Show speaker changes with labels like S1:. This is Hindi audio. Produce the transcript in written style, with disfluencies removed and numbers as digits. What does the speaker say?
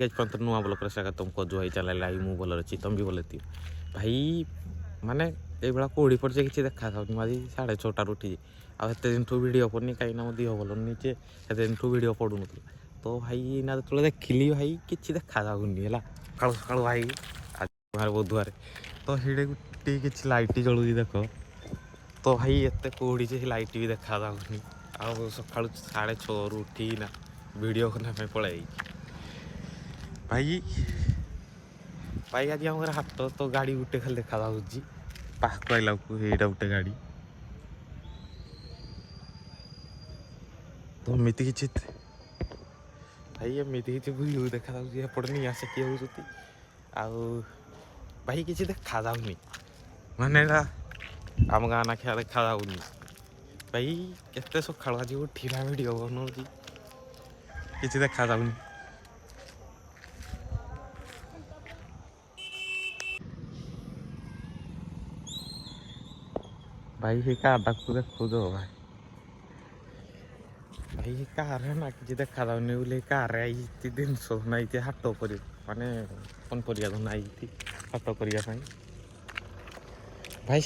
S1: नुआ ब्लॉक से तुमको जो है चल लाई मु भल अच्छी तुम भी भल थी भाई माने ये कौड़ी पड़े कि देखा था आज 6:30 उठी आते दिन भिड पड़नी कहीं मो देह भल नीचे से दिन भिड पड़ू ना तो भाई ना जो देखिली भाई कि देखा जाऊनी है सका सका भाई आज बुधवार तो सीढ़े गोटे कि लाइट जलू देख तो भाई एत कौड़ी से लाइट भी देखा जाऊनी आ सका 6:30 उठी ना वीडियो करने पड़े भाई भाई आज आम हाट तो गाड़ी गोटे खाली देखा पाक आइला यहाँ गोटे गाड़ी तो एमती कि भाई एमती कि भूल देखा एपटे नहीं आसे किए होती भाई किसी देखा जाऊनी माने आम गाँ ना क्या देखा जाऊनी भाई केते सका आज उठा भिड बनाऊँ कि देखा जाऊनी भाई ये कार को देखो दो भाई भाई ये कार है ना कि देखा जाऊनी बोले कार आई दिन नाई हाट कर माने पनपरिया नाई हाट करने भाई